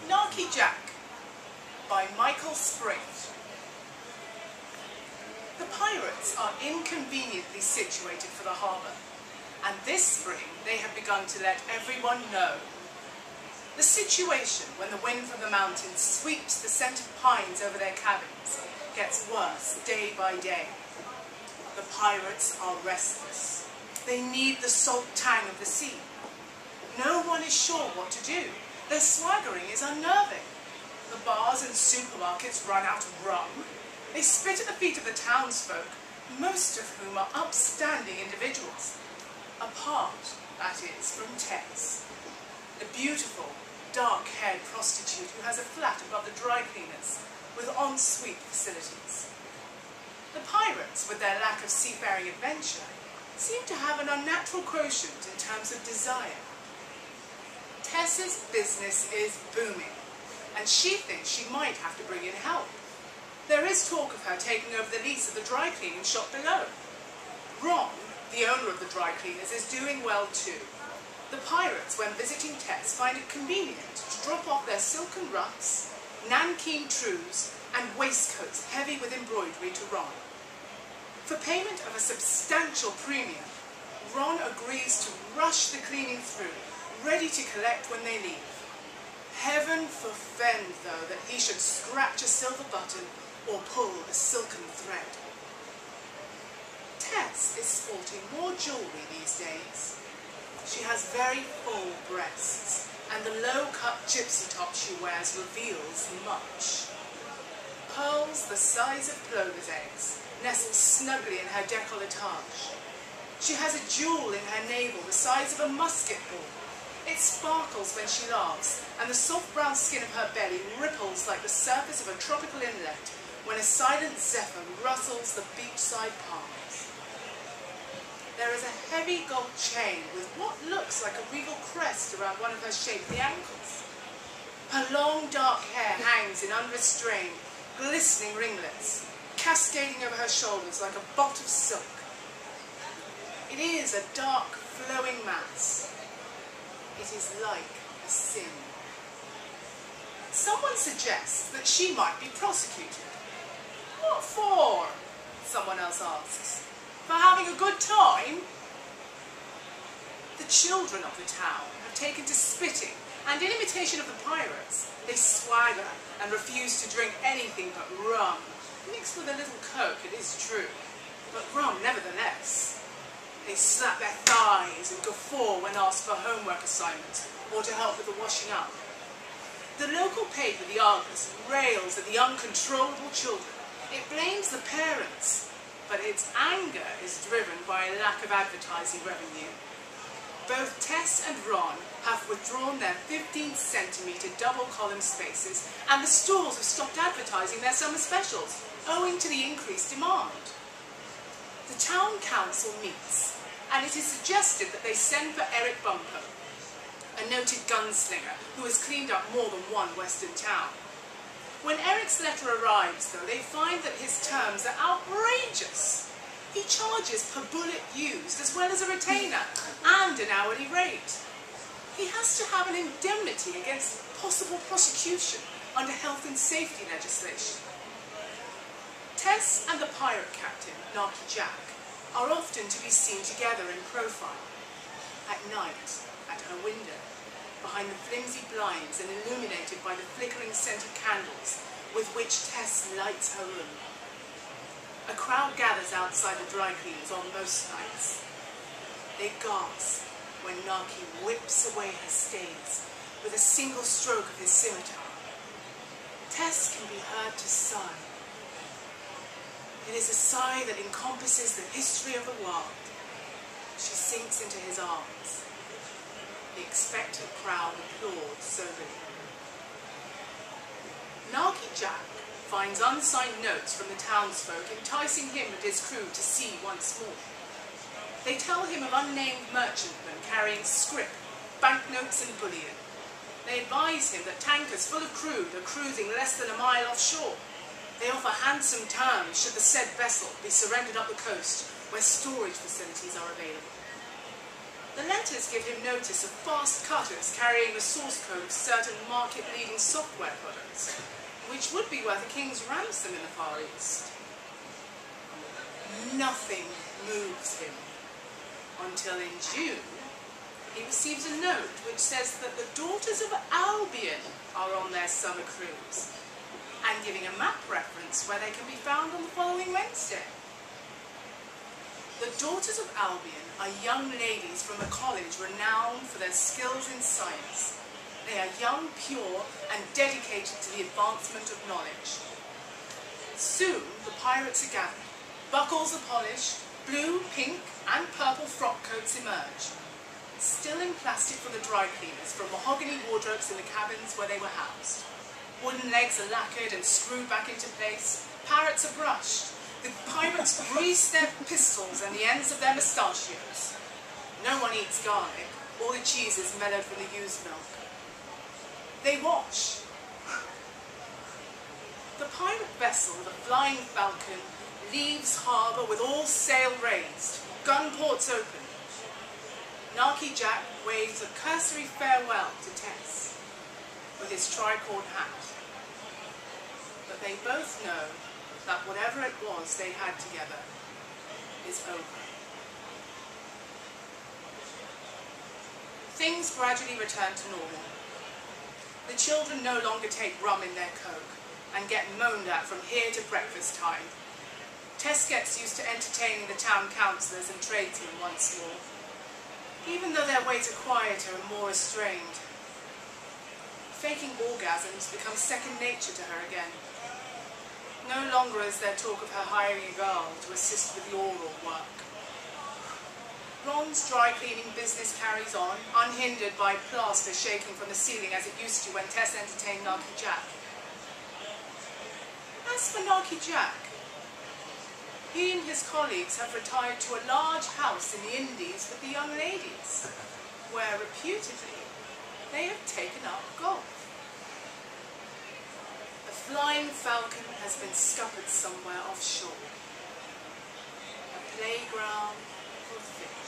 Narky Jack by Michael Spring. The pirates are inconveniently situated for the harbour, and this spring they have begun to let everyone know. The situation, when the wind from the mountains sweeps the scented pines over their cabins, gets worse day by day. The pirates are restless. They need the salt tang of the sea. No one is sure what to do. Their swaggering is unnerving. The bars and supermarkets run out of rum. They spit at the feet of the townsfolk, most of whom are upstanding individuals. Apart, that is, from Tess, the beautiful, dark-haired prostitute who has a flat above the dry cleaners with en-suite facilities. The pirates, with their lack of seafaring adventure, seem to have an unnatural quotient in terms of desire. Tess's business is booming, and she thinks she might have to bring in help. There is talk of her taking over the lease of the dry cleaning shop below. Ron, the owner of the dry cleaners, is doing well too. The pirates, when visiting Tess, find it convenient to drop off their silken ruffs, nankeen trews, and waistcoats heavy with embroidery to Ron. For payment of a substantial premium, Ron agrees to rush the cleaning through, ready to collect when they leave. Heaven forfend, though, that he should scratch a silver button or pull a silken thread. Tess is sporting more jewellery these days. She has very full breasts, and the low-cut gypsy top she wears reveals much. Pearls the size of plovers' eggs nestle snugly in her décolletage. She has a jewel in her navel the size of a musket ball. It sparkles when she laughs, and the soft brown skin of her belly ripples like the surface of a tropical inlet when a silent zephyr rustles the beachside palms. There is a heavy gold chain with what looks like a regal crest around one of her shapely ankles. Her long dark hair hangs in unrestrained, glistening ringlets, cascading over her shoulders like a bolt of silk. It is a dark, flowing mass. It is like a sin. Someone suggests that she might be prosecuted. What for? Someone else asks. For having a good time? The children of the town have taken to spitting, and in imitation of the pirates, they swagger and refuse to drink anything but rum, mixed with a little coke, it is true, but rum nevertheless. They slap their thighs and guffaw when asked for homework assignments or to help with the washing up. The local paper, the Argus, rails at the uncontrollable children. It blames the parents, but its anger is driven by a lack of advertising revenue. Both Tess and Ron have withdrawn their 15-centimetre double-column spaces, and the stores have stopped advertising their summer specials, owing to the increased demand. The town council meets, and it is suggested that they send for Eric Bumpo, a noted gunslinger who has cleaned up more than one western town. When Eric's letter arrives, though, they find that his terms are outrageous. He charges per bullet used, as well as a retainer, and an hourly rate. He has to have an indemnity against possible prosecution under health and safety legislation. Tess and the pirate captain, Narky Jack, are often to be seen together in profile. At night, at her window, behind the flimsy blinds and illuminated by the flickering scented candles with which Tess lights her room. A crowd gathers outside the dry cleaners on most nights. They gasp when Narky whips away her stays with a single stroke of his scimitar. Tess can be heard to sigh. It is a sigh that encompasses the history of the world. She sinks into his arms. The expectant crowd applauds soberly. Narky Jack finds unsigned notes from the townsfolk enticing him and his crew to sea once more. They tell him of unnamed merchantmen carrying scrip, banknotes and bullion. They advise him that tankers full of crude are cruising less than a mile offshore. They offer handsome terms should the said vessel be surrendered up the coast where storage facilities are available. The letters give him notice of fast cutters carrying the source code of certain market-leading software products, which would be worth a king's ransom in the Far East. Nothing moves him until in June he receives a note which says that the daughters of Albion are on their summer cruise, and giving a map reference where they can be found on the following Wednesday. The daughters of Albion are young ladies from a college renowned for their skills in science. They are young, pure, and dedicated to the advancement of knowledge. Soon the pirates are gathered. Buckles are polished, blue, pink, and purple frock coats emerge, still in plastic for the dry cleaners from mahogany wardrobes in the cabins where they were housed. Wooden legs are lacquered and screwed back into place. Parrots are brushed. The pirates grease their pistols and the ends of their mustachios. No one eats garlic. All the cheese is mellowed from the ewe's milk. They wash. The pirate vessel, the Flying Falcon, leaves harbour with all sail raised, gun ports open. Narky Jack waves a cursory farewell to Tess with his tricorn hat. But they both know that whatever it was they had together is over. Things gradually return to normal. The children no longer take rum in their coke and get moaned at from here to breakfast time. Tess gets used to entertaining the town councillors and tradesmen once more, even though their ways are quieter and more restrained. Faking orgasms becomes second nature to her again. No longer is there talk of her hiring a girl to assist with the oral work. Ron's dry cleaning business carries on, unhindered by plaster shaking from the ceiling as it used to when Tess entertained Narky Jack. As for Narky Jack, he and his colleagues have retired to a large house in the Indies with the young ladies, where reputedly they have taken up golf. The Flying Falcon has been scuppered somewhere offshore, a playground for fish.